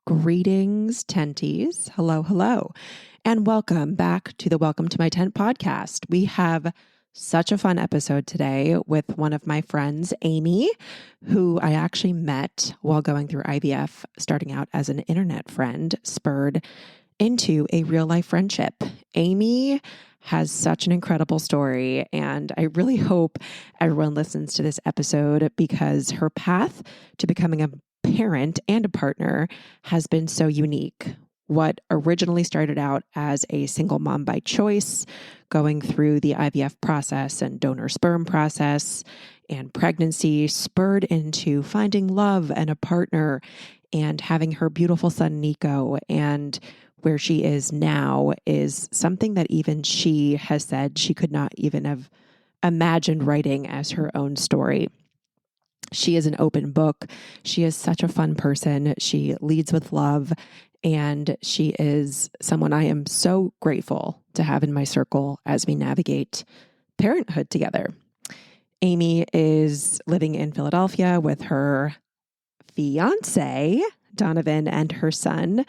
Greetings, tenties. Hello, hello. And welcome back to the Welcome to My Tent podcast. We have such a fun episode today with one of my friends, Aimee, who I actually met while going through IVF, starting out as an internet friend, spurred into a real life friendship. Aimee has such an incredible story, and I really hope everyone listens to this episode because her path to becoming a parent and a partner has been so unique. What originally started out as a single mom by choice, going through the IVF process and donor sperm process and pregnancy, spurred into finding love and a partner and having her beautiful son, Nico. And where she is now is something that even she has said she could not even have imagined writing as her own story. She is an open book. She is such a fun person. She leads with love, and she is someone I am so grateful to have in my circle as we navigate parenthood together. Aimee is living in Philadelphia with her fiance, Donovan, and her son.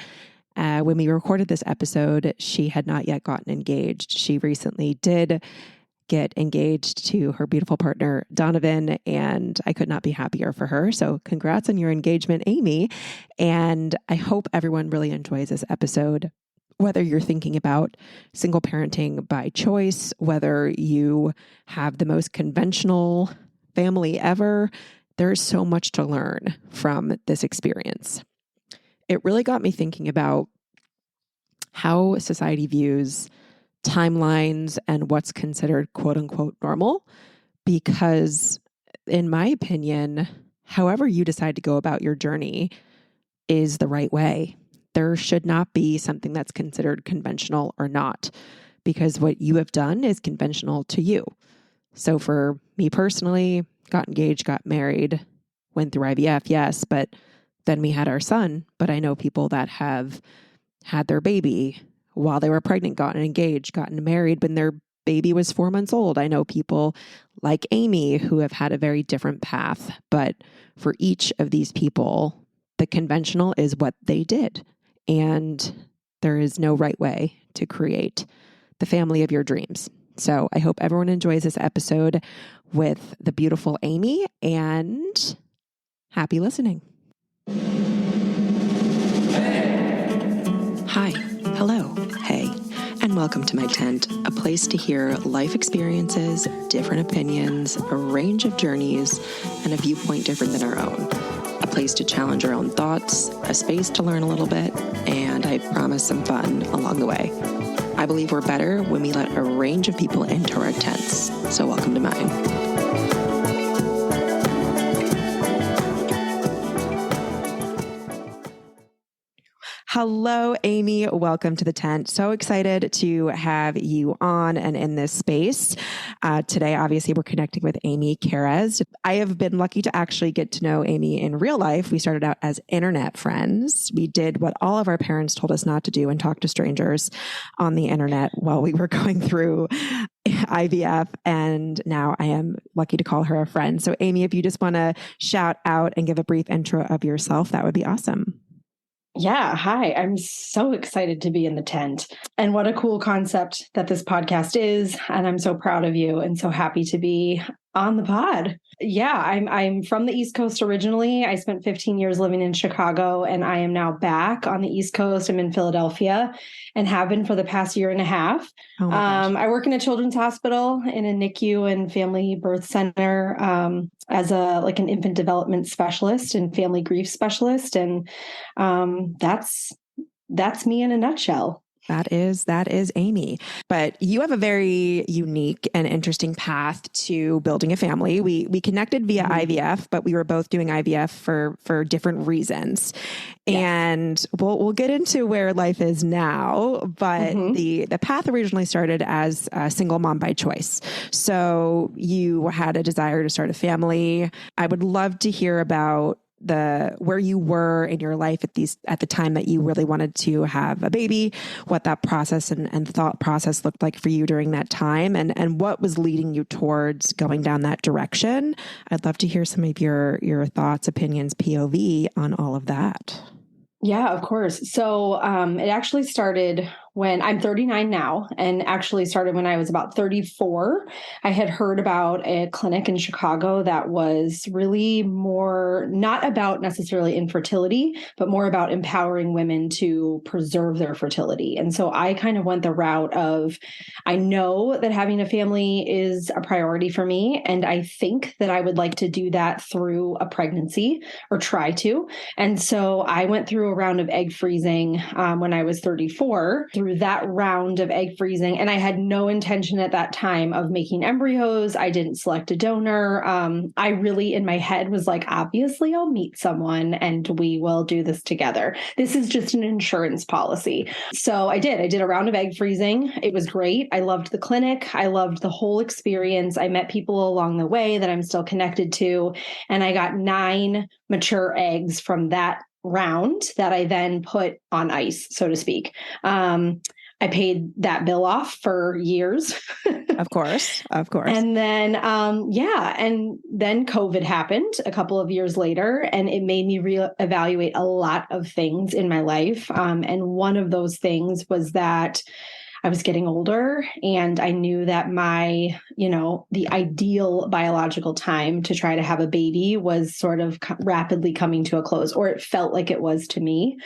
When we recorded this episode, she had not yet gotten engaged. She recently did get engaged to her beautiful partner, Donovan, and I could not be happier for her. So congrats on your engagement, Aimee. And I hope everyone really enjoys this episode, whether you're thinking about single parenting by choice, whether you have the most conventional family ever. There's so much to learn from this experience. It really got me thinking about how society views timelines and what's considered quote unquote normal, because in my opinion, however you decide to go about your journey is the right way. There should not be something that's considered conventional or not, because what you have done is conventional to you. So for me personally, got engaged, got married, went through IVF, yes, but then we had our son. But I know people that have had their baby while they were pregnant, gotten engaged, gotten married when their baby was 4 months old. I know people like Aimee who have had a very different path, but for each of these people, the conventional is what they did. And there is no right way to create the family of your dreams. So I hope everyone enjoys this episode with the beautiful Aimee, and happy listening. Hi, hello, hey, and welcome to my tent, a place to hear life experiences, different opinions, a range of journeys, and a viewpoint different than our own. A place to challenge our own thoughts, a space to learn a little bit, and I promise some fun along the way. I believe we're better when we let a range of people into our tents, so welcome to mine. Hello, Aimee. Welcome to the tent. So excited to have you on and in this space. Today, obviously, we're connecting with Aimee Karas. I have been lucky to actually get to know Aimee in real life. We started out as internet friends. We did what all of our parents told us not to do and talk to strangers on the internet while we were going through IVF. And now I am lucky to call her a friend. So Aimee, if you just want to shout out and give a brief intro of yourself, that would be awesome. Yeah. Hi. I'm so excited to be in the tent, and what a cool concept that this podcast is. And I'm so proud of you and so happy to be on the pod. Yeah. I'm from the East Coast originally. I spent 15 years living in Chicago, and I am now back on the East Coast. I'm in Philadelphia and have been for the past year and a half. Oh I work in a children's hospital, in a NICU and family birth center, as an infant development specialist and family grief specialist. And that's me in a nutshell. That is Aimee. But you have a very unique and interesting path to building a family. We connected via IVF, but we were both doing IVF for different reasons. Yes. And we'll get into where life is now, but the path originally started as a single mom by choice. So you had a desire to start a family. I would love to hear about where you were in your life at the time that you really wanted to have a baby, what that process and thought process looked like for you during that time, and what was leading you towards going down that direction. I'd love to hear some of your thoughts, opinions, POV on all of that. Yeah, of course. So it actually started when I'm 39 now, and actually started when I was about 34. I had heard about a clinic in Chicago that was really more not about necessarily infertility, but more about empowering women to preserve their fertility. And so I kind of went the route of, I know that having a family is a priority for me, and I think that I would like to do that through a pregnancy or try to. And so I went through a round of egg freezing when I was 34. Through that round of egg freezing, and I had no intention at that time of making embryos. I didn't select a donor. I really, in my head, was like, obviously, I'll meet someone and we will do this together. This is just an insurance policy. So I did a round of egg freezing. It was great. I loved the clinic. I loved the whole experience. I met people along the way that I'm still connected to. And I got 9 mature eggs from that round that I then put on ice, so to speak. I paid that bill off for years. Of course. And then, and then COVID happened a couple of years later, and it made me reevaluate a lot of things in my life. And one of those things was that I was getting older, and I knew that the ideal biological time to try to have a baby was sort of rapidly coming to a close, or it felt like it was to me.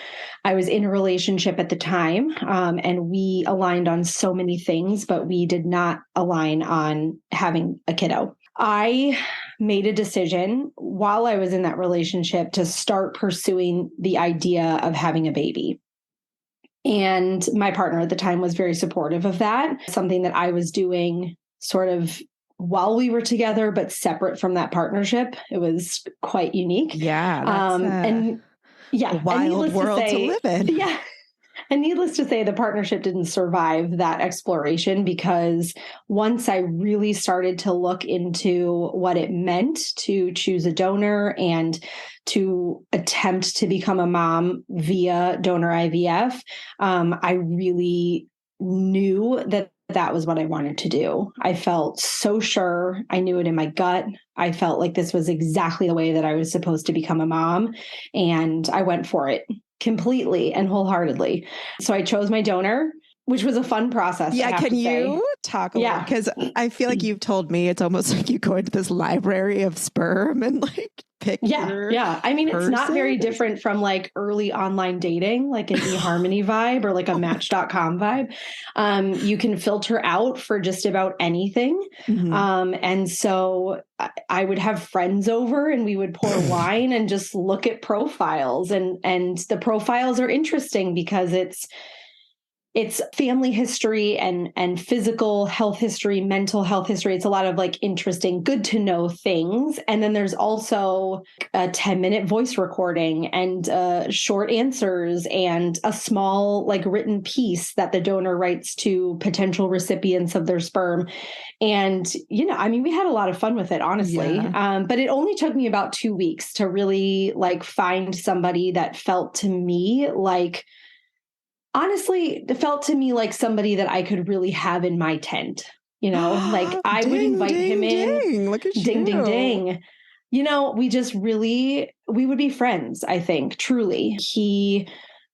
I was in a relationship at the time, and we aligned on so many things, but we did not align on having a kiddo. I made a decision while I was in that relationship to start pursuing the idea of having a baby. And my partner at the time was very supportive of that, something that I was doing sort of while we were together, but separate from that partnership. It was quite unique. Yeah. That's a wild world to live in. Yeah. And needless to say, the partnership didn't survive that exploration, because once I really started to look into what it meant to choose a donor and to attempt to become a mom via donor IVF, I really knew that that was what I wanted to do. I felt so sure. I knew it in my gut. I felt like this was exactly the way that I was supposed to become a mom. And I went for it completely and wholeheartedly. So I chose my donor, which was a fun process. Yeah. Can you talk a little? Because I feel like you've told me it's almost like you go into this library of sperm and like pick your I mean, person. It's not very different from like early online dating, like an eHarmony vibe or like a Match.com vibe. You can filter out for just about anything. Mm-hmm. And so I would have friends over and we would pour wine and just look at profiles. And the profiles are interesting because it's family history and physical health history, mental health history. It's a lot of like interesting, good to know things. And then there's also a 10-minute voice recording and short answers and a small like written piece that the donor writes to potential recipients of their sperm. And, I mean, we had a lot of fun with it, honestly. Yeah. But it only took me about 2 weeks to really like find somebody that felt to me like, honestly, it felt to me like somebody that I could really have in my tent. Like I would invite him in. Look at ding, you. ding, ding. We would be friends, I think, truly. He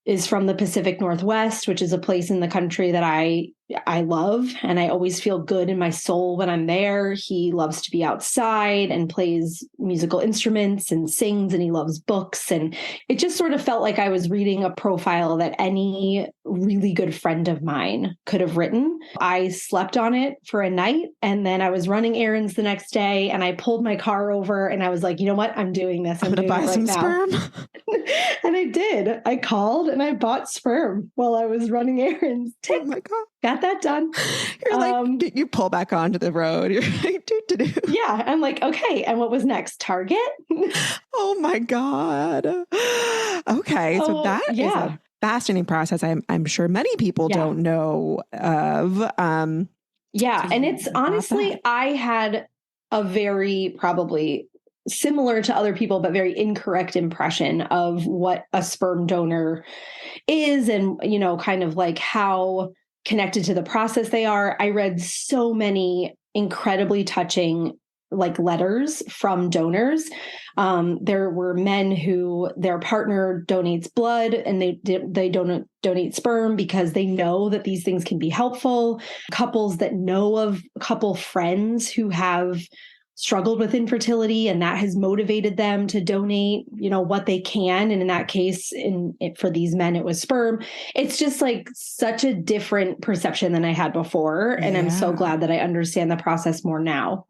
is from the Pacific Northwest, which is a place in the country that I love. And I always feel good in my soul when I'm there. He loves to be outside and plays musical instruments and sings, and he loves books. And it just sort of felt like I was reading a profile that any really good friend of mine could have written. I slept on it for a night, and then I was running errands the next day, and I pulled my car over and I was like, you know what? I'm doing this. I'm going to buy some sperm. And I did. I called and I bought sperm while I was running errands. Oh my God. Got that done. You're like, you pull back onto the road. You're like, do. Yeah. I'm like, okay. And what was next? Target? Oh my God. Okay. So that is a fascinating process. I'm sure many people don't know of. And it's honestly, I had a very probably similar to other people, but very incorrect impression of what a sperm donor is and, kind of like how connected to the process they are. I read so many incredibly touching like letters from donors. There were men who their partner donates blood and they donate sperm because they know that these things can be helpful. Couples that know of a couple friends who have struggled with infertility, and that has motivated them to donate, what they can. And in that case, for these men, it was sperm. It's just like such a different perception than I had before. And I'm so glad that I understand the process more now.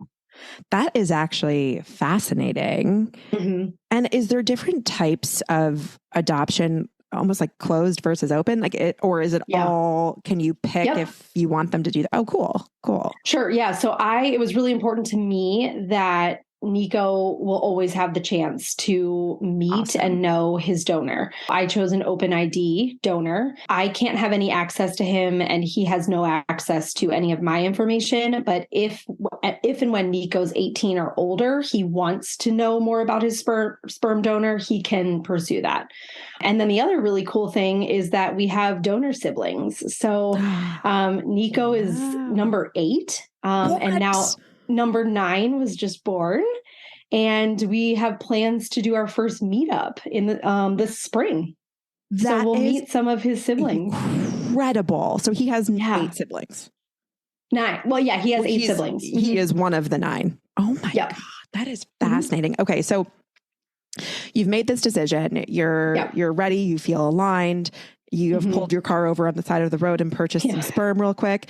That is actually fascinating. Mm-hmm. And is there different types of adoption, almost like closed versus open? Or is it all, can you pick if you want them to do that? Oh, cool. Sure. Yeah. So it was really important to me that Nico will always have the chance to meet and know his donor. I chose an open ID donor. I can't have any access to him and he has no access to any of my information. But if and when Nico's 18 or older, he wants to know more about his sperm donor, he can pursue that. And then the other really cool thing is that we have donor siblings. So Nico is number 8. And now number 9 was just born. And we have plans to do our first meetup in this spring. So we'll meet some of his siblings. Incredible. So he has 8 siblings. 9. Well, yeah, he has 8 siblings. He is one of the 9. Oh my God. That is fascinating. Mm-hmm. Okay. So you've made this decision. You're ready. You feel aligned. You have pulled your car over on the side of the road and purchased some sperm real quick.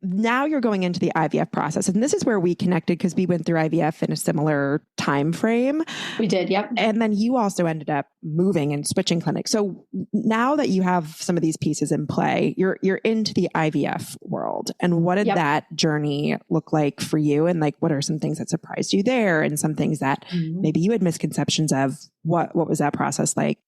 Now you're going into the IVF process. And this is where we connected because we went through IVF in a similar time frame. We did, yep. And then you also ended up moving and switching clinics. So now that you have some of these pieces in play, you're into the IVF world. And what did that journey look like for you? And like, what are some things that surprised you there? And some things that maybe you had misconceptions of? What was that process like?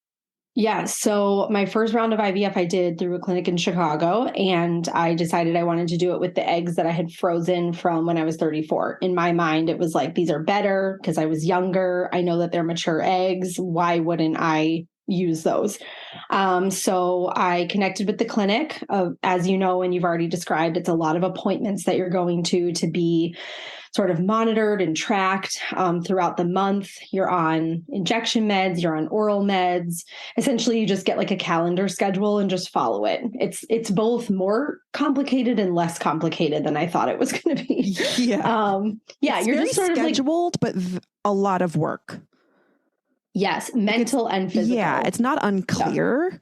Yeah. So my first round of IVF I did through a clinic in Chicago, and I decided I wanted to do it with the eggs that I had frozen from when I was 34. In my mind, it was like, these are better because I was younger. I know that they're mature eggs. Why wouldn't I use those? So I connected with the clinic. As you know, and you've already described, it's a lot of appointments that you're going to be sort of monitored and tracked throughout the month. You're on injection meds, you're on oral meds. Essentially, you just get like a calendar schedule and just follow it. It's both more complicated and less complicated than I thought it was going to be. It's you're very just sort scheduled, but a lot of work. Yes, mental and physical. Yeah, it's not unclear.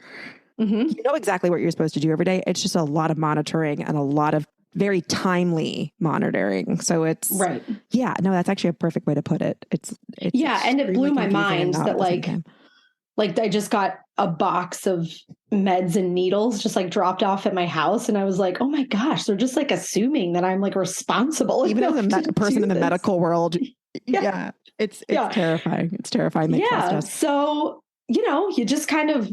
Yeah. Mm-hmm. You know exactly what you're supposed to do every day. It's just a lot of monitoring and a lot of very timely monitoring. So it's that's actually a perfect way to put it. It's and it blew my mind that like I just got a box of meds and needles just like dropped off at my house. And I was like, oh my gosh, they're just like assuming that I'm like responsible. Even as a person in the medical world. It's terrifying. It's terrifying. They trust us. So, you just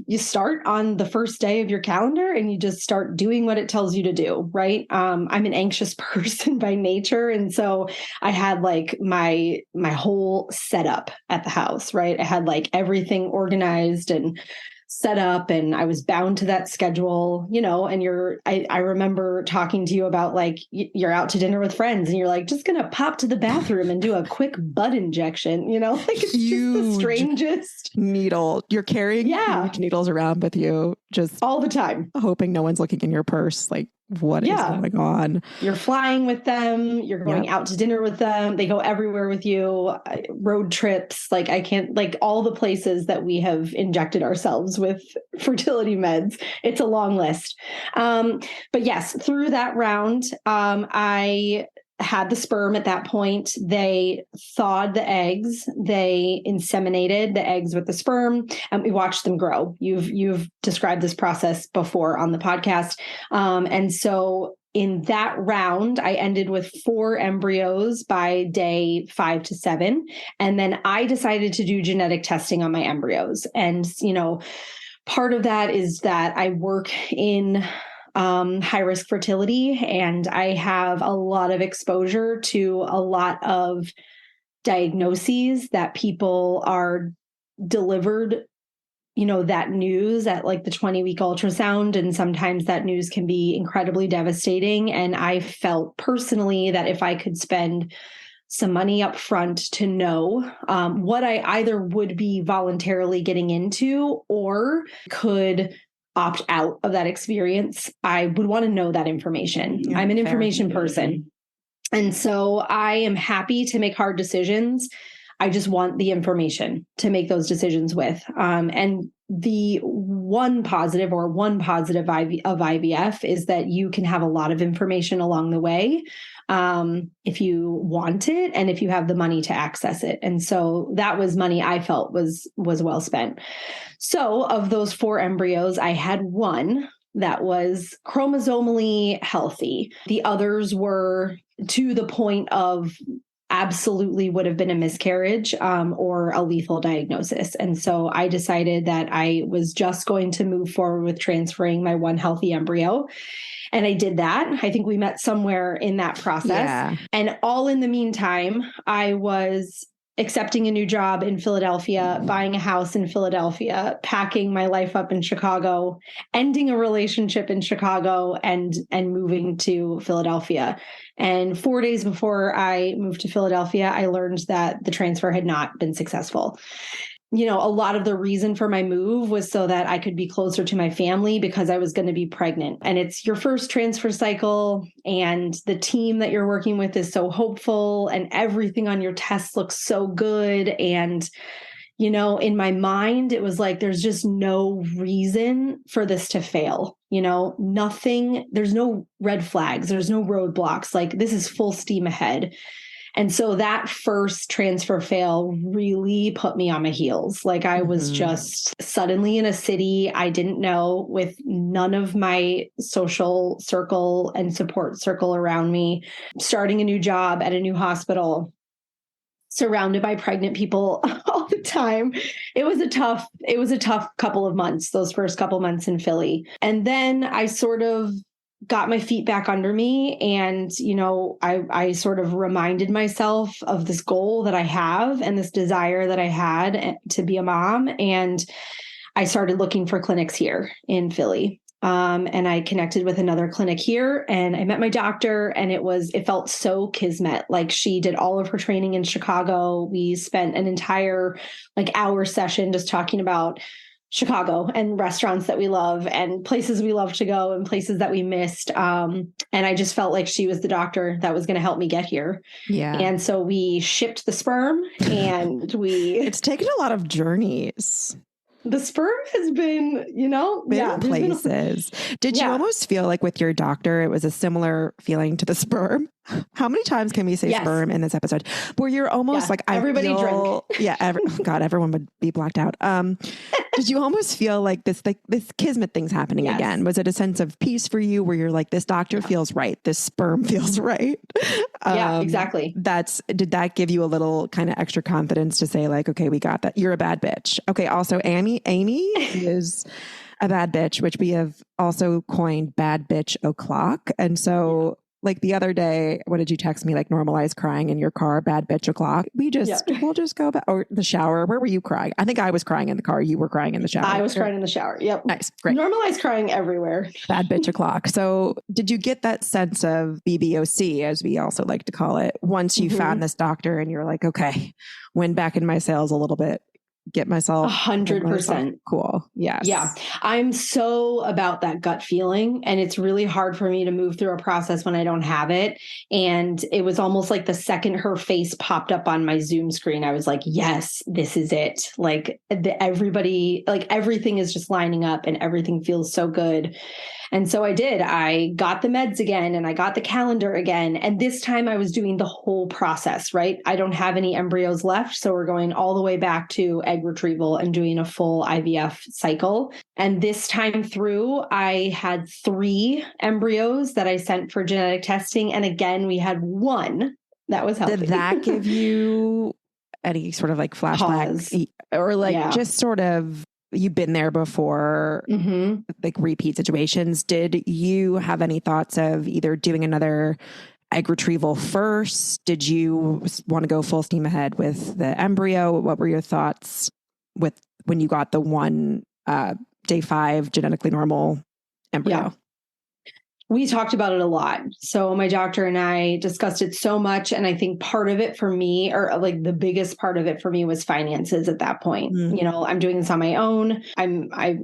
you start on the first day of your calendar and you just start doing what it tells you to do. Right. I'm an anxious person by nature. And so I had like my whole setup at the house, right? I had like everything organized and set up, and I was bound to that schedule, and I remember talking to you about like, you're out to dinner with friends and you're like, just going to pop to the bathroom and do a quick butt injection, like it's just the strangest needle. You're carrying huge needles around with you just all the time, hoping no one's looking in your purse. Like, what is going on? You're flying with them. You're going out to dinner with them. They go everywhere with you. Road trips. Like I can't, like all the places that we have injected ourselves with fertility meds. It's a long list. But yes, through that round, I had the sperm at that point. They thawed the eggs. They inseminated the eggs with the sperm, and we watched them grow. You've described this process before on the podcast. And so in that round, I ended with 4 embryos by day 5 to 7. And then I decided to do genetic testing on my embryos. And, part of that is that I work in high risk fertility, and I have a lot of exposure to a lot of diagnoses that people are delivered, that news at like the 20-week ultrasound. And sometimes that news can be incredibly devastating. And I felt personally that if I could spend some money up front to know what I either would be voluntarily getting into or could opt out of that experience. I would want to know that information. Yeah, I'm an fair. information person. And so I am happy to make hard decisions. I just want the information to make those decisions with. And the one positive of IVF is that you can have a lot of information along the way if you want it and if you have the money to access it. And so that was money I felt was well spent. So of those 4 embryos, I had one that was chromosomally healthy. The others were to the point of absolutely would have been a miscarriage or a lethal diagnosis. And so I decided that I was just going to move forward with transferring my one healthy embryo. And I did that. I think we met somewhere in that process. Yeah. And all in the meantime, I was accepting a new job in Philadelphia, buying a house in Philadelphia, packing my life up in Chicago, ending a relationship in Chicago, and moving to Philadelphia. And 4 days before I moved to Philadelphia, I learned that the transfer had not been successful. You know, a lot of the reason for my move was so that I could be closer to my family because I was going to be pregnant. And it's your first transfer cycle, and the team that you're working with is so hopeful, and everything on your test looks so good. And, you know, in my mind, it was like, there's just no reason for this to fail. You know, nothing, there's no red flags, there's no roadblocks. Like, this is full steam ahead. And so that first transfer fail really put me on my heels. Like, I was just suddenly in a city I didn't know, with none of my social circle and support circle around me, starting a new job at a new hospital, surrounded by pregnant people all the time. It was a tough couple of months, those first couple months in Philly. And then I sort of got my feet back under me. And, you know, I sort of reminded myself of this goal that I have and this desire that I had to be a mom. And I started looking for clinics here in Philly. And I connected with another clinic here, and I met my doctor, and it felt so kismet. Like, she did all of her training in Chicago. We spent an entire hour session just talking about Chicago and restaurants that we love and places we love to go and places that we missed. And I just felt like she was the doctor that was going to help me get here. Yeah. And so we shipped the sperm, and it's taken a lot of journeys. The sperm has been, places. Did you almost feel like with your doctor, it was a similar feling to the sperm? How many times can we say sperm in this episode? Where you're almost everybody drink. Yeah. God, everyone would be blacked out. Did you almost feel like this kismet thing's happening again? Was it a sense of peace for you where you're like, this doctor feels right, this sperm feels right? Yeah, exactly. Did that give you a little kind of extra confidence to say like, okay, we got that. You're a bad bitch. Okay. Also, Aimee is a bad bitch, which we have also coined bad bitch o'clock. And so like the other day, what did you text me? Like, normalize crying in your car, bad bitch o'clock. We'll just go back. Or the shower. Where were you crying? I think I was crying in the car. You were crying in the shower. I was crying in the shower. Yep. Nice. Great. Normalize crying everywhere. Bad bitch o'clock. So did you get that sense of BBOC, as we also like to call it, once you found this doctor and you're like, okay, wind back in my sails a little bit? Get myself 100% cool. Yes. Yeah. I'm so about that gut feeling. And it's really hard for me to move through a process when I don't have it. And it was almost like the second her face popped up on my Zoom screen, I was like, yes, this is it. Like, everybody, like, everything is just lining up and everything feels so good. And so I did. I got the meds again, and I got the calendar again. And this time I was doing the whole process, right? I don't have any embryos left. So we're going all the way back to egg retrieval and doing a full IVF cycle. And this time through, I had 3 embryos that I sent for genetic testing. And again, we had 1 that was healthy. Did that give you any sort of like flashback or like just sort of, you've been there before, like repeat situations? Did you have any thoughts of either doing another egg retrieval first? Did you want to go full steam ahead with the embryo? What were your thoughts with when you got the one day 5 genetically normal embryo? We talked about it a lot. So my doctor and I discussed it so much. And I think part of it for me, or like the biggest part of it for me, was finances at that point. Mm. I'm doing this on my own. I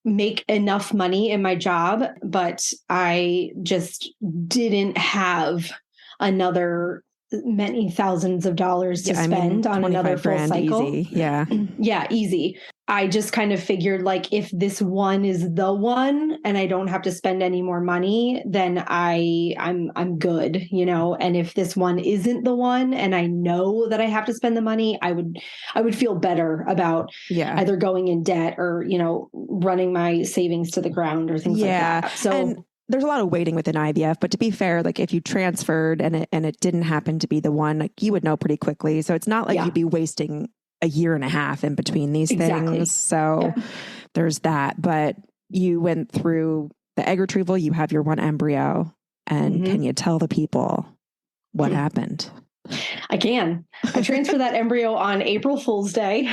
make enough money in my job, but I just didn't have another many thousands of dollars to spend on another full cycle. Easy. Yeah. Yeah, easy. I just kind of figured like if this one is the one and I don't have to spend any more money, then I'm good, And if this one isn't the one and I know that I have to spend the money, I would feel better about either going in debt or, running my savings to the ground or things like that. So there's a lot of waiting within IVF, but to be fair, like if you transferred and it didn't happen to be the one, like you would know pretty quickly. So it's not like you'd be wasting a year and a half in between these things. So there's that. But you went through the egg retrieval, you have your one embryo, and can you tell the people what happened? I can. I transferred that embryo on April Fool's Day.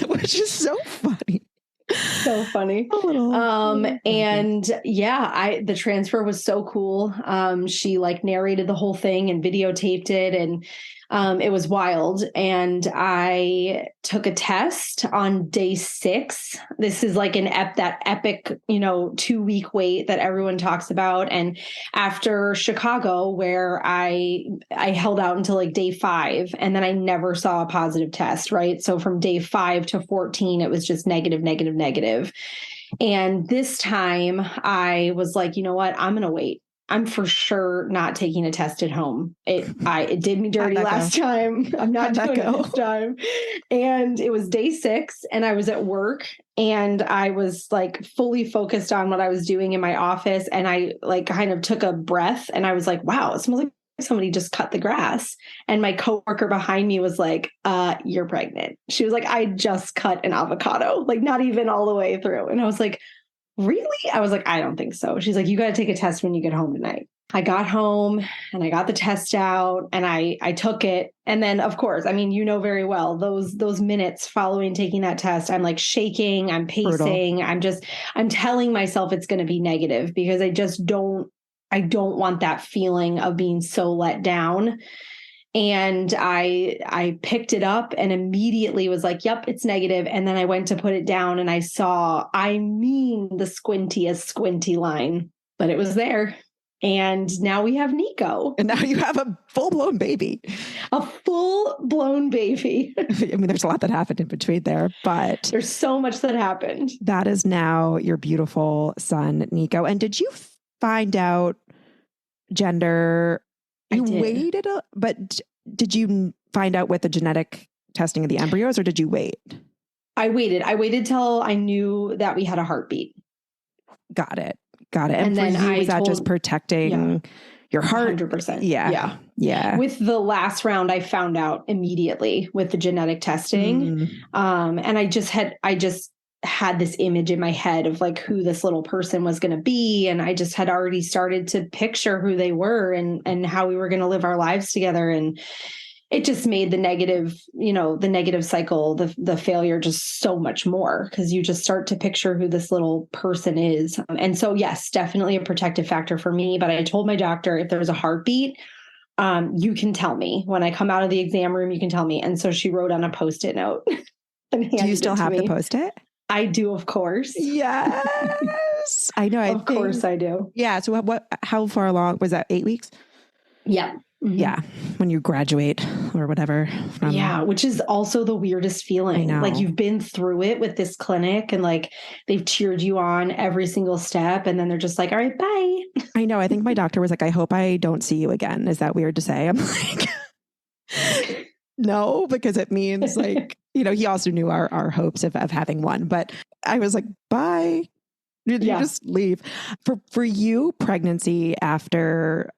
Which is so funny. So funny. And the transfer was so cool. She like narrated the whole thing and videotaped it, and it was wild. And I took a test on day 6. This is like that epic, 2-week wait that everyone talks about. And after Chicago, where I held out until like day 5, and then I never saw a positive test, right? So from day 5 to 14, it was just negative, negative, negative. And this time I was like, you know what? I'm going to wait. I'm for sure not taking a test at home. It did me dirty last time. I'm not doing it this time. And it was day 6 and I was at work and I was like fully focused on what I was doing in my office. And I like kind of took a breath and I was like, wow, it smells like somebody just cut the grass. And my coworker behind me was like, you're pregnant. She was like, I just cut an avocado, like not even all the way through. And I was like, really? I was like, I don't think so. She's like, you got to take a test when you get home tonight. I got home and I got the test out and I took it. And then of course, I mean, very well, those minutes following taking that test, I'm like shaking, I'm pacing. Brutal. I'm telling myself it's going to be negative because I don't want that feeling of being so let down. And I picked it up and immediately was like, yep, it's negative. And then I went to put it down and I saw, the squintiest squinty line, but it was there. And now we have Nico. And now you have a full-blown baby. A full-blown baby. I mean, there's a lot that happened in between there, but there's so much that happened. That is now your beautiful son, Nico. And did you find out gender? You waited, but did you find out with the genetic testing of the embryos or did you wait? I waited. I waited till I knew that we had a heartbeat. Got it. And for you, was that just protecting your heart? 100%. Yeah. With the last round, I found out immediately with the genetic testing. And I just had this image in my head of like who this little person was going to be. And I just had already started to picture who they were and how we were going to live our lives together. And it just made the negative cycle, the failure just so much more because you just start to picture who this little person is. And so, yes, definitely a protective factor for me. But I told my doctor, if there's a heartbeat, you can tell me when I come out of the exam room, you can tell me. And so she wrote on a Post-it note. Do you still have the Post-it? I do, of course. Yes. I know. Of course I do. Yeah. So how far along was that? 8 weeks? Yeah. Mm-hmm. Yeah. When you graduate or whatever. Which is also the weirdest feeling. I know. Like you've been through it with this clinic and like they've cheered you on every single step. And then they're just like, all right, bye. I know. I think my doctor was like, I hope I don't see you again. Is that weird to say? I'm like, no, because it means like, he also knew our hopes of having one, but I was like, bye. You just leave. For you, pregnancy after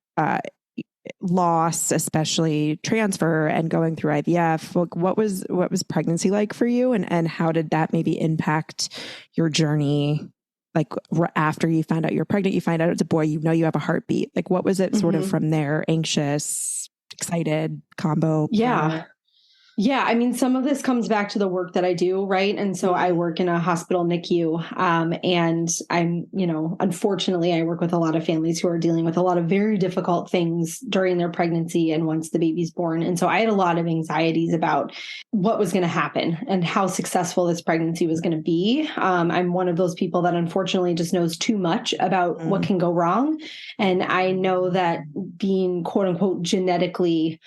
loss, especially transfer and going through IVF, what was pregnancy like for you? And how did that maybe impact your journey? Like after you found out you're pregnant, you find out it's a boy, you have a heartbeat. Like what was it sort of from there? Anxious, excited, combo? Yeah. Yeah, I mean, some of this comes back to the work that I do, right? And so I work in a hospital NICU, and I'm, unfortunately, I work with a lot of families who are dealing with a lot of very difficult things during their pregnancy and once the baby's born. And so I had a lot of anxieties about what was going to happen and how successful this pregnancy was going to be. I'm one of those people that unfortunately just knows too much about what can go wrong. And I know that being quote unquote genetically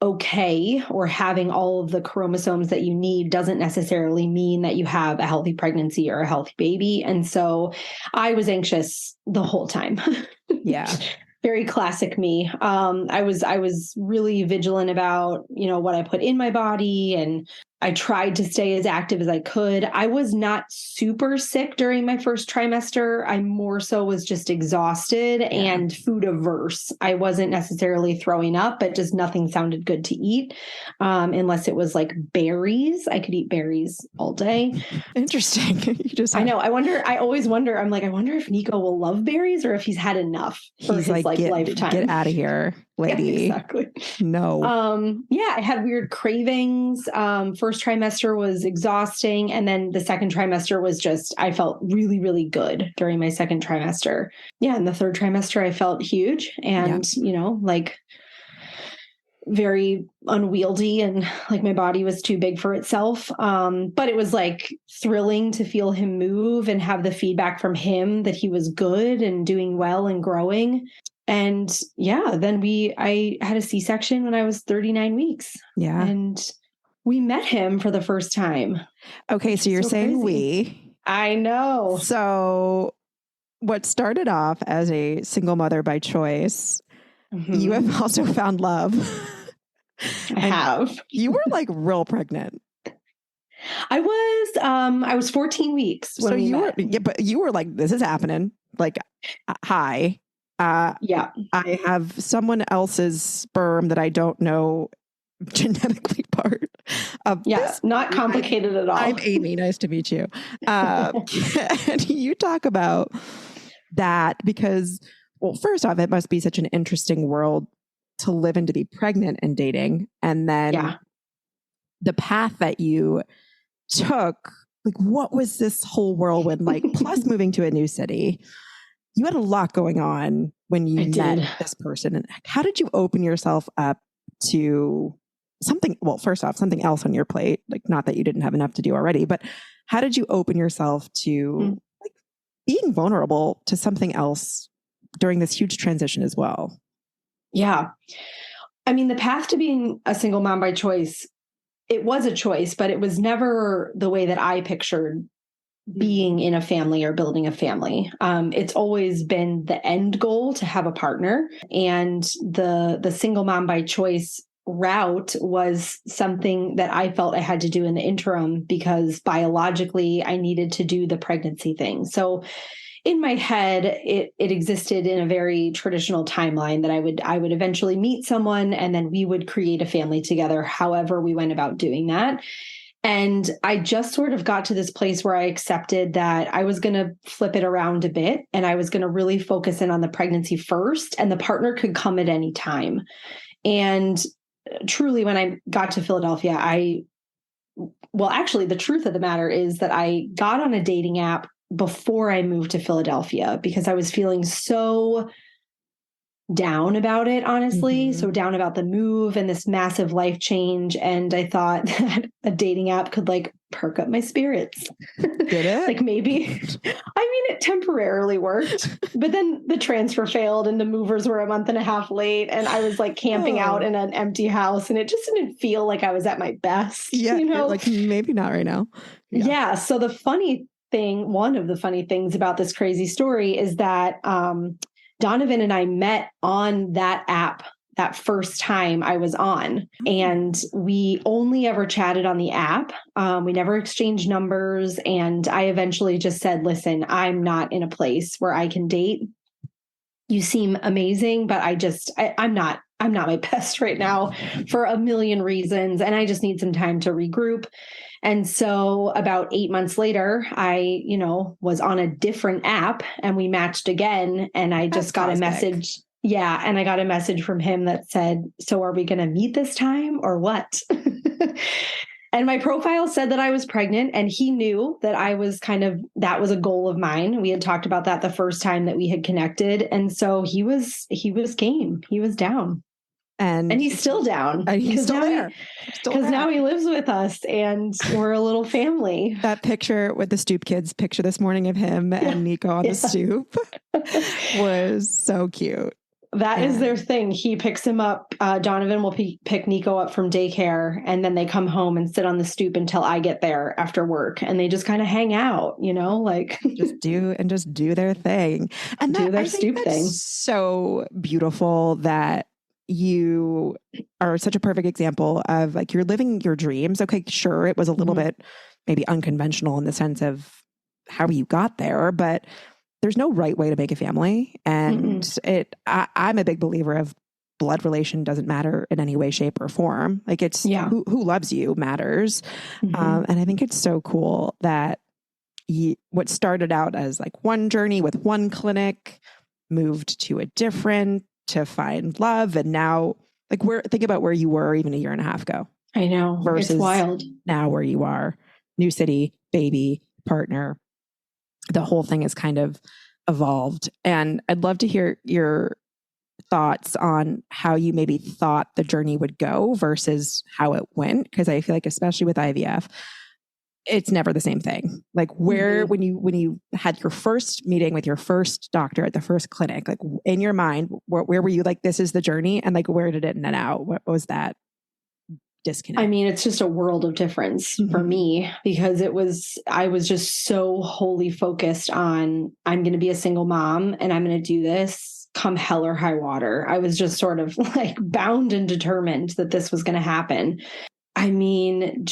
okay or having all of the chromosomes that you need doesn't necessarily mean that you have a healthy pregnancy or a healthy baby. And so I was anxious the whole time. Yeah. Very classic me. I was really vigilant about, what I put in my body, and I tried to stay as active as I could. I was not super sick during my first trimester. I more so was just exhausted and food averse. I wasn't necessarily throwing up, but just nothing sounded good to eat, unless it was like berries. I could eat berries all day. Interesting. I know. I always wonder. I'm like, I wonder if Nico will love berries or if he's had enough for his lifetime. Get out of here, lady. Yeah, exactly. No. Yeah, I had weird cravings. First trimester was exhausting. And then the second trimester was just, I felt really, really good during my second trimester. Yeah. And the third trimester, I felt huge and, very unwieldy and like my body was too big for itself. But it was like thrilling to feel him move and have the feedback from him that he was good and doing well and growing. And yeah, then I had a C-section when I was 39 weeks. Yeah. And we met him for the first time. Okay. So you're saying crazy. we. I know. So what started off as a single mother by choice, you have also found love. I have. You were like real pregnant. I was 14 weeks. So you were, but you were like, this is happening. Like, hi. Yeah. I have someone else's sperm that I don't know genetically part of. Yeah, not complicated at all. I'm Aimee. Nice to meet you. And you talk about that because, well, first off, it must be such an interesting world to live and to be pregnant and dating. And then the path that you took, like, what was this whole whirlwind like? Plus moving to a new city. You had a lot going on when you met this person. And how did you open yourself up to something? Well, first off, something else on your plate, like not that you didn't have enough to do already, but how did you open yourself to like being vulnerable to something else during this huge transition as well? Yeah. I mean, the path to being a single mom by choice, it was a choice, but it was never the way that I pictured being in a family or building a family. It's always been the end goal to have a partner, and the single mom by choice route was something that I felt I had to do in the interim because biologically I needed to do the pregnancy thing. So in my head, it existed in a very traditional timeline that I would eventually meet someone and then we would create a family together, however we went about doing that. And I just sort of got to this place where I accepted that I was going to flip it around a bit and I was going to really focus in on the pregnancy first, and the partner could come at any time. And truly, when I got to Philadelphia, actually, the truth of the matter is that I got on a dating app before I moved to Philadelphia because I was feeling so down about it, honestly. So down about the move and this massive life change. And I thought that a dating app could like perk up my spirits. Did it? Like maybe, it temporarily worked, but then the transfer failed and the movers were a month and a half late. And I was like camping out in an empty house and it just didn't feel like I was at my best. Yeah. Like maybe not right now. Yeah. So one of the funny things about this crazy story is that, Donovan and I met on that app that first time I was on, and we only ever chatted on the app. We never exchanged numbers. And I eventually just said, listen, I'm not in a place where I can date. You seem amazing, but I'm not my best right now for a million reasons. And I just need some time to regroup. And so about 8 months later, I, was on a different app and we matched again. And I just got a message. Yeah. And I got a message from him that said, so are we going to meet this time or what? And my profile said that I was pregnant, and he knew that I was that was a goal of mine. We had talked about that the first time that we had connected. And so he was game. He was down. And he's still down. And he's still there. Because now he lives with us and we're a little family. That picture with the Stoop Kids picture this morning of him and Nico on the stoop was so cute. That is their thing. He picks him up. Donovan will pick Nico up from daycare, and then they come home and sit on the stoop until I get there after work, and they just kind of hang out, like just do their thing and do their stoop thing. So beautiful that you are such a perfect example of like you're living your dreams. Okay, sure, it was a little bit maybe unconventional in the sense of how you got there, but there's no right way to make a family. And I'm a big believer of blood relation doesn't matter in any way, shape, or form. Like it's who loves you matters. And I think it's so cool that what started out as like one journey with one clinic moved to a different to find love. And now like think about where you were even a year and a half ago. I know. Versus it's wild. Now where you are, new city, baby, partner. The whole thing has kind of evolved. And I'd love to hear your thoughts on how you maybe thought the journey would go versus how it went. Because I feel like, especially with IVF, it's never the same thing. Like when you had your first meeting with your first doctor at the first clinic, like in your mind, where were you like, this is the journey? And like, where did it net out? What was that disconnect? I mean, it's just a world of difference for me because I was just so wholly focused on, I'm going to be a single mom and I'm going to do this come hell or high water. I was just sort of like bound and determined that this was going to happen. I mean,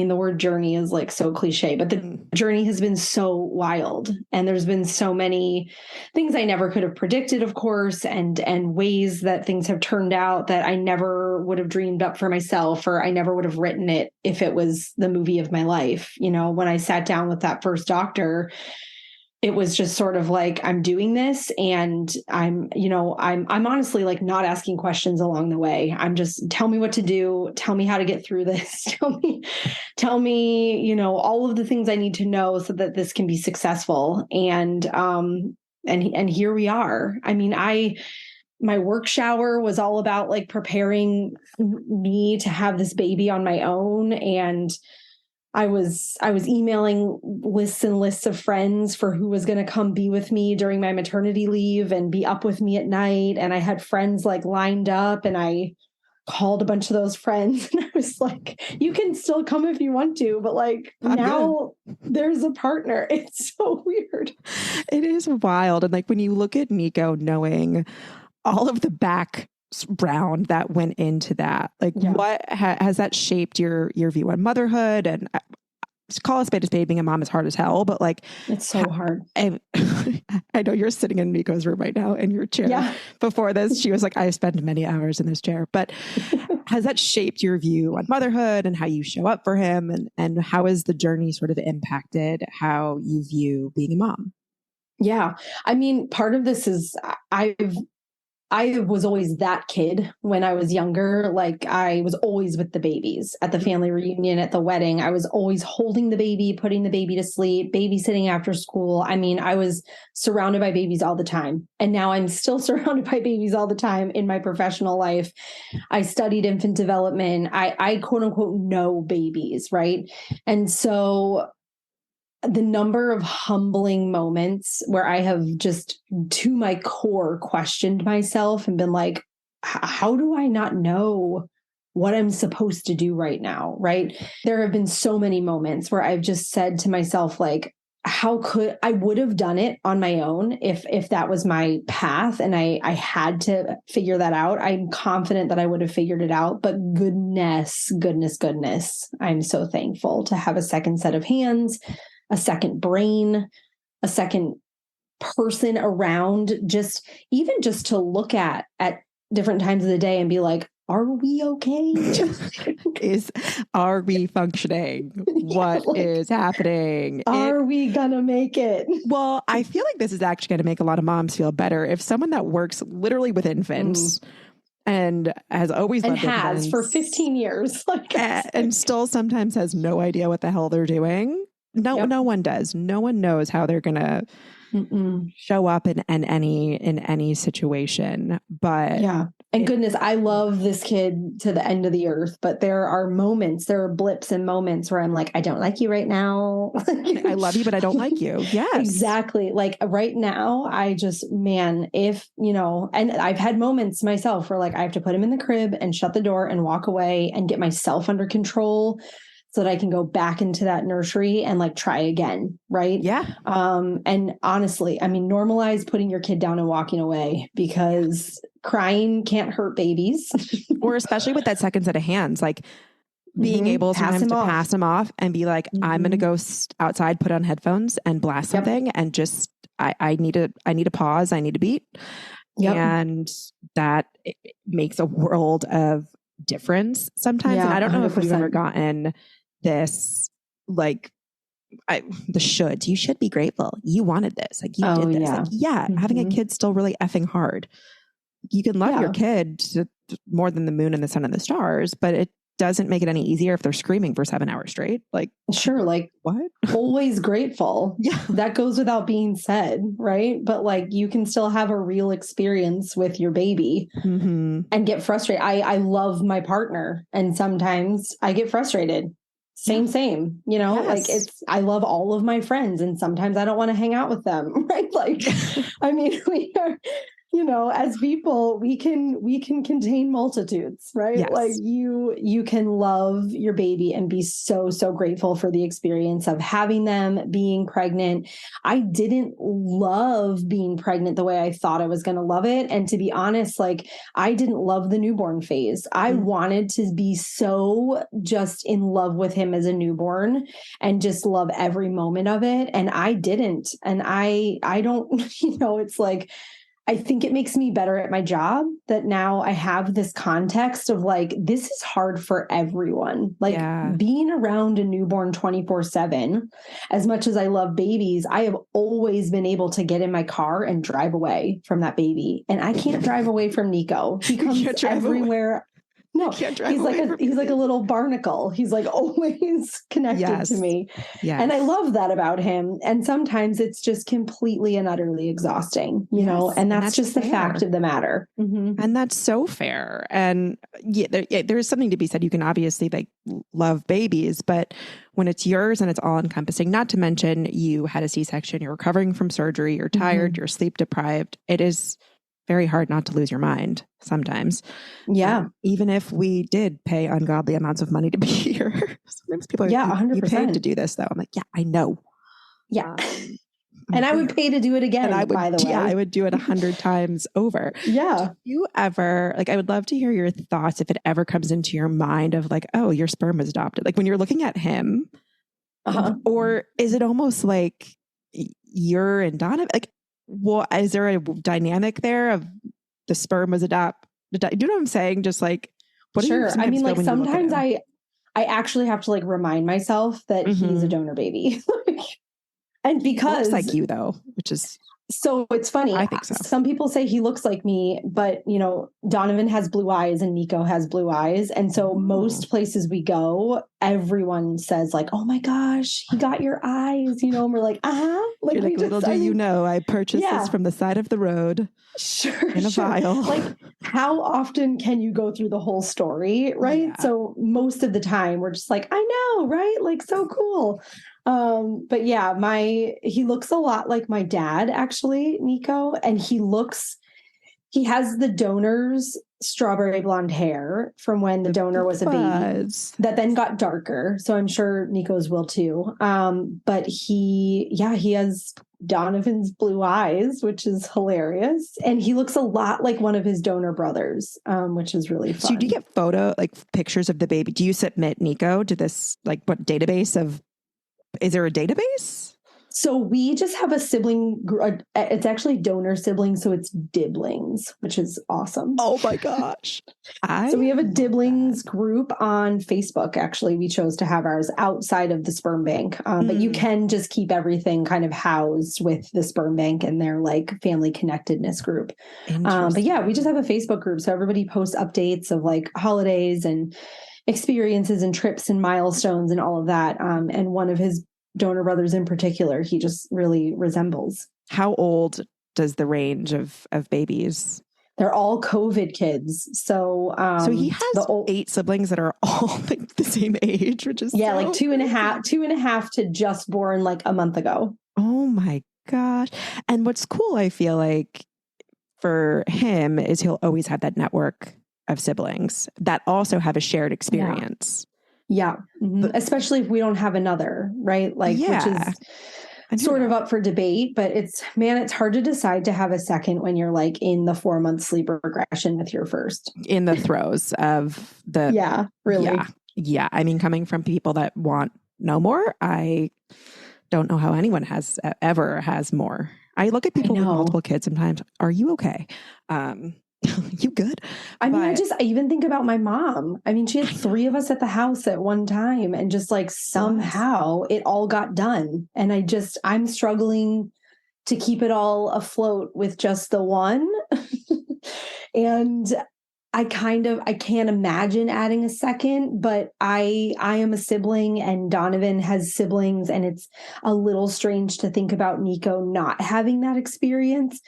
the word journey is like so cliche, but the journey has been so wild. And there's been so many things I never could have predicted, of course, and ways that things have turned out that I never would have dreamed up for myself, or I never would have written it if it was the movie of my life. When I sat down with that first doctor, it was just sort of like, I'm doing this and I'm honestly like not asking questions along the way. I'm just, tell me what to do. Tell me how to get through this. Tell me, all of the things I need to know so that this can be successful. And here we are. I mean, my work shower was all about like preparing me to have this baby on my own. And I was emailing lists and lists of friends for who was going to come be with me during my maternity leave and be up with me at night. And I had friends like lined up, and I called a bunch of those friends and I was like, you can still come if you want to, but like now there's a partner. It's so weird. It is wild. And like when you look at Nico, knowing all of the background that went into that, like what has that shaped your view on motherhood? And call a spade, being a mom is hard as hell, but like it's so hard. I know you're sitting in Nico's room right now in your chair. Yeah. Before this, she was like, I spend many hours in this chair, but has that shaped your view on motherhood and how you show up for him? And how has the journey sort of impacted how you view being a mom? Yeah. I mean, part of this is I was always that kid when I was younger. Like I was always with the babies at the family reunion, at the wedding. I was always holding the baby, putting the baby to sleep, babysitting after school. I mean, I was surrounded by babies all the time. And now I'm still surrounded by babies all the time in my professional life. I studied infant development. I quote unquote know babies, right? And so the number of humbling moments where I have just to my core questioned myself and been like, how do I not know what I'm supposed to do right now? Right. There have been so many moments where I've just said to myself, like, how could I would have done it on my own if that was my path and I had to figure that out. I'm confident that I would have figured it out, but goodness, I'm so thankful to have a second set of hands, a second brain, a second person around, just to look at different times of the day and be like, are we okay? Are we functioning? What is happening? Are we gonna make it? Well, I feel like this is actually going to make a lot of moms feel better. If someone that works literally with infants and has always and loved has dividends. for 15 years. And still sometimes has no idea what the hell they're doing. No, Yep. no one does. No one knows how they're going to show up in any situation. But yeah. And goodness, I love this kid to the end of the earth, but there are blips and moments where I'm like, I don't like you right now. I love you, but I don't like you. Yes. Exactly. Like right now, I just, man, if, and I've had moments myself where like I have to put him in the crib and shut the door and walk away and get myself under control so that I can go back into that nursery and like try again. Right. Yeah. And honestly, I mean, normalize putting your kid down and walking away because crying can't hurt babies. Or especially with that second set of hands, like being able sometimes to pass them off and be like, I'm going to go outside, put on headphones and blast something and just, I need a pause. I need a beat. Yep. And that it makes a world of difference sometimes. Yeah, and I don't know 100%. If you've ever gotten this, like, the shoulds. You should be grateful. You wanted this. Like, you did this. Yeah. Like, having a kid's still really effing hard. You can love your kid more than the moon and the sun and the stars, but it doesn't make it any easier if they're screaming for 7 hours straight. Like, sure. Like, what? Always grateful. Yeah. That goes without being said. Right. But like, you can still have a real experience with your baby and get frustrated. I love my partner and sometimes I get frustrated. Same, yes. Like I love all of my friends and sometimes I don't want to hang out with them. Right. Like, I mean, we are, as people, we can contain multitudes, right? Yes. Like you can love your baby and be so, so grateful for the experience of having them, being pregnant. I didn't love being pregnant the way I thought I was going to love it. And to be honest, like I didn't love the newborn phase. I wanted to be so just in love with him as a newborn and just love every moment of it. And I didn't. And I don't, it's like, I think it makes me better at my job that now I have this context of like, this is hard for everyone. Like being around a newborn 24/7, as much as I love babies, I have always been able to get in my car and drive away from that baby. And I can't drive away from Nico. He comes everywhere. No, he's like a little barnacle. He's like always connected to me. Yes. And I love that about him. And sometimes it's just completely and utterly exhausting, and that's just fair. The fact of the matter. And that's so fair. And there is something to be said. You can obviously like love babies, but when it's yours and it's all encompassing, not to mention you had a C-section, you're recovering from surgery, you're tired, you're sleep deprived. It is very hard not to lose your mind sometimes. Yeah. Even if we did pay ungodly amounts of money to be here. Sometimes people are 100%. You paid to do this though. I'm like, yeah, I know. Yeah. And I would pay to do it again, by the way. Yeah, I would do it 100 times over. Yeah. Do you ever, like, I would love to hear your thoughts if it ever comes into your mind of like, oh, your sperm was adopted. Like when you're looking at him, or is it almost like you're and Donovan, like, well, is there a dynamic there of the sperm was adopted? Do you know what I'm saying? Just like, what sure. I mean, like sometimes I actually have to like remind myself that he's a donor baby. And because he looks like you though, which is so it's funny. I think so. Some people say he looks like me, but Donovan has blue eyes and Nico has blue eyes. And so most places we go, everyone says like, oh my gosh, he got your eyes, and we're like, like, little do you know, I purchased this from the side of the road. Sure. In a vial. Like how often can you go through the whole story? Right. Yeah. So most of the time we're just like, I know, right? Like so cool. But yeah, he looks a lot like my dad, actually, Nico, and he has the donor's strawberry blonde hair from when the donor was a baby that then got darker. So I'm sure Nico's will too. But he has Donovan's blue eyes, which is hilarious. And he looks a lot like one of his donor brothers, which is really fun. So do you get pictures of the baby? Do you submit Nico to this, like what database of, is there a database? So we just have a sibling. It's actually donor siblings, so it's diblings, which is awesome. Oh my gosh! So we have a diblings group on Facebook. Actually, we chose to have ours outside of the sperm bank, but you can just keep everything kind of housed with the sperm bank and their like family connectedness group. But yeah, we just have a Facebook group, so everybody posts updates of like holidays and experiences and trips and milestones and all of that. And one of his donor brothers in particular, he just really resembles. How old does the range of babies? They're all COVID kids. So he has 8 siblings that are all like the same age, which is like two and a half to just born like a month ago. Oh my gosh. And what's cool, I feel like, for him is he'll always have that network of siblings that also have a shared experience. Yeah. Mm-hmm. Especially if we don't have another, right? Like, which is sort of up for debate, but it's hard to decide to have a second when you're like in the 4-month sleep regression with your first. In the throes of the... Yeah, really. Yeah. I mean, coming from people that want no more, I don't know how anyone ever has more. I look at people with multiple kids sometimes. Are you okay? You good? I mean, I even think about my mom. I mean, she had 3 of us at the house at one time, and just like somehow it all got done. And I'm struggling to keep it all afloat with just the one. And I can't imagine adding a second, but I am a sibling and Donovan has siblings, and it's a little strange to think about Nico not having that experience.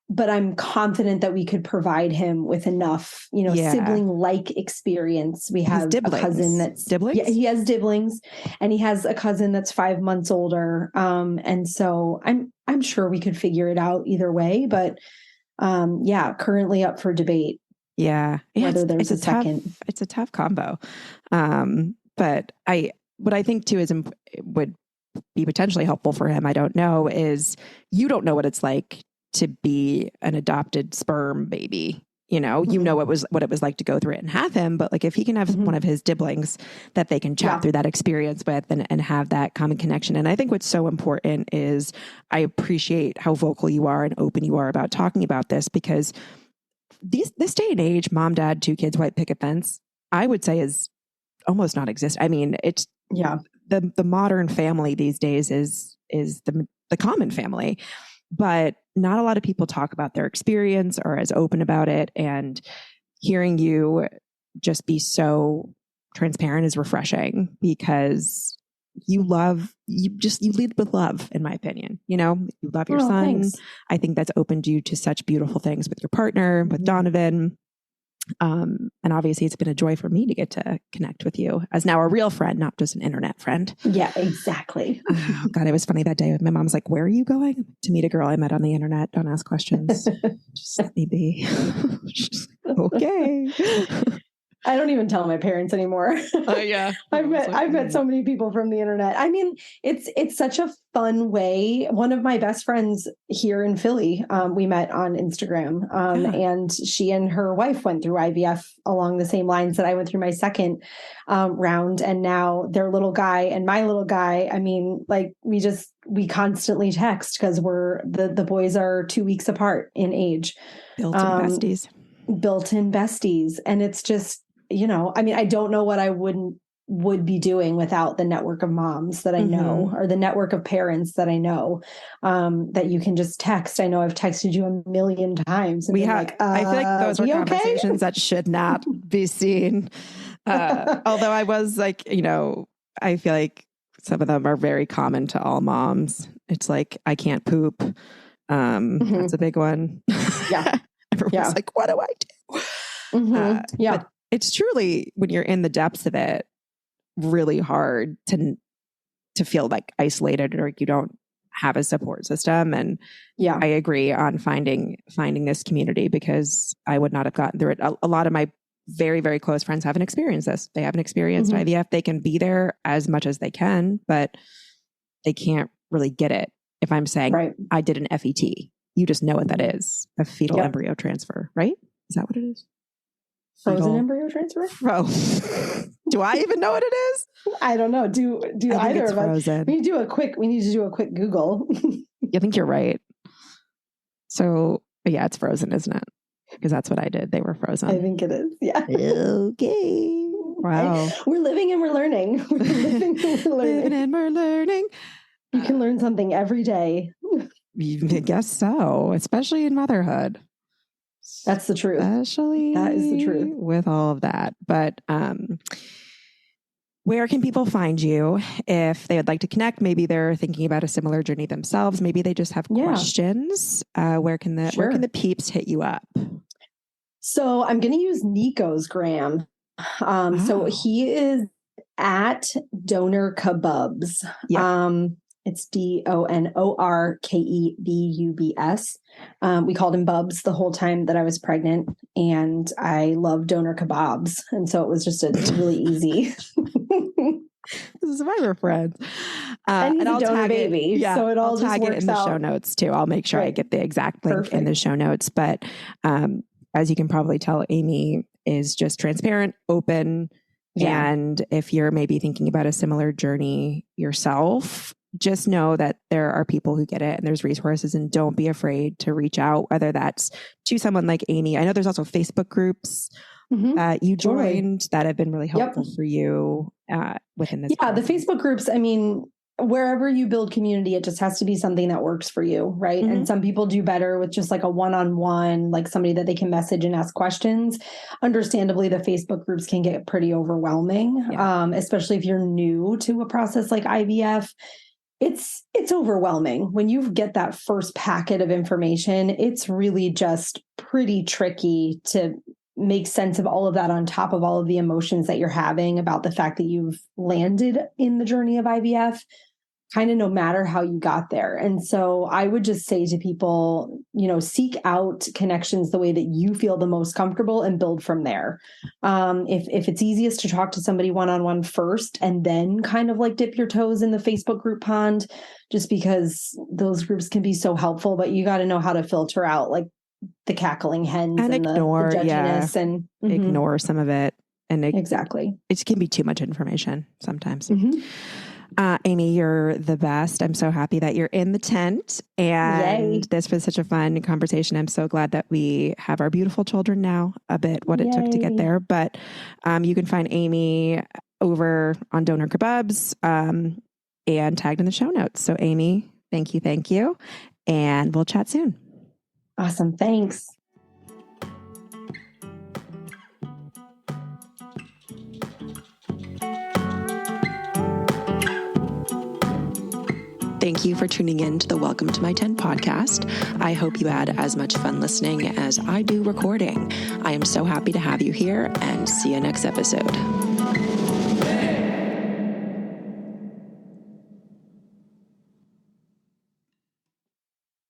But I'm confident that we could provide him with enough, sibling-like experience. We have a cousin that's diblings. Yeah, he has diblings, and he has a cousin that's 5 months older. And so I'm sure we could figure it out either way. But currently up for debate. Yeah, whether there's a second. It's a tough combo. But what I think too would be potentially helpful for him, I don't know, is you don't know what it's like to be an adopted sperm baby. You know what it was like to go through it and have him, but like if he can have one of his siblings that they can chat through that experience with and have that common connection. And I think what's so important is I appreciate how vocal you are and open you are about talking about this, because this day and age, mom, dad, 2 kids, white picket fence, I would say is almost not exist. I mean, it's the modern family these days is the common family. But not a lot of people talk about their experience or as open about it. And hearing you just be so transparent is refreshing, because you lead with love, in my opinion. You love your son. Thanks. I think that's opened you to such beautiful things with your partner, with Donovan. And obviously it's been a joy for me to get to connect with you as now a real friend, not just an internet friend. Yeah, exactly. Oh God, it was funny that day. My mom's like, "Where are you going?" To meet a girl I met on the internet. Don't ask questions. Just let me be. Okay. I don't even tell my parents anymore. Yeah. I've met so many people from the internet. I mean, it's such a fun way. One of my best friends here in Philly, we met on Instagram, and she and her wife went through IVF along the same lines that I went through my second round. And now their little guy and my little guy, I mean, like we constantly text because the boys are 2 weeks apart in age. Built-in besties. And it's just, I mean, I don't know what I would be doing without the network of moms that I know, or the network of parents that I know, that you can just text. I know I've texted you a million times. I feel like those are conversations that should not be seen. Although I was like, I feel like some of them are very common to all moms. It's like, I can't poop. That's a big one. Yeah. Everyone's like, what do I do? But it's truly, when you're in the depths of it, really hard to feel like isolated or like you don't have a support system. And I agree on finding this community, because I would not have gotten through it. A lot of my very, very close friends haven't experienced this. They haven't experienced IVF. They can be there as much as they can, but they can't really get it. If I'm saying I did an FET, you just know what that is, a fetal embryo transfer, right? Is that what it is? Frozen embryo transfer? Do I even know what it is? I don't know. Do I either it's of us? frozen. We need to do a quick Google. I think you're right. So yeah, it's frozen, isn't it? Because that's what I did. They were frozen. I think it is. Yeah. Okay. Wow. We're living and we're learning. We're living and we're learning. Living and we're learning. You can learn something every day. I guess so, especially in motherhood. That's the truth. Especially that is the truth with all of that. But where can people find you if they would like to connect? Maybe they're thinking about a similar journey themselves. Maybe they just have questions. Where can the peeps hit you up? So I'm going to use Nico's gram. So he is at Donor Kebubs. Yep. It's DONORKEBUBS. We called him Bubs the whole time that I was pregnant, and I love doner kebabs. And so it was just a really easy. This is why we're friends. And I'll donor baby. So it all I'll just tag works it in the out. show notes too. I'll make sure I get the exact link in the show notes. But as you can probably tell, Aimee is just transparent, open. Yeah. And if you're maybe thinking about a similar journey yourself, just know that there are people who get it and there's resources, and don't be afraid to reach out, whether that's to someone like Aimee. I know there's also Facebook groups that you joined that have been really helpful for you within this. Yeah, the Facebook groups, I mean, wherever you build community, it just has to be something that works for you, right? Mm-hmm. And some people do better with just like a one-on-one, like somebody that they can message and ask questions. Understandably, the Facebook groups can get pretty overwhelming, especially if you're new to a process like IVF. It's overwhelming. When you get that first packet of information, it's really just pretty tricky to make sense of all of that on top of all of the emotions that you're having about the fact that you've landed in the journey of IVF, kind of no matter how you got there. And so I would just say to people, seek out connections the way that you feel the most comfortable and build from there. If it's easiest to talk to somebody one-on-one first and then kind of like dip your toes in the Facebook group pond, just because those groups can be so helpful, but you got to know how to filter out like the cackling hens and ignore the judginess and ignore some of it. And exactly. It can be too much information sometimes. Mm-hmm. Aimee, you're the best. I'm so happy that you're in the tent, and this was such a fun conversation. I'm so glad that we have our beautiful children now, a bit what it took to get there. But you can find Aimee over on Donor Kebubs and tagged in the show notes. So Aimee, thank you. And we'll chat soon. Awesome. Thanks. Thank you for tuning in to the Welcome to My Tent podcast. I hope you had as much fun listening as I do recording. I am so happy to have you here, and see you next episode.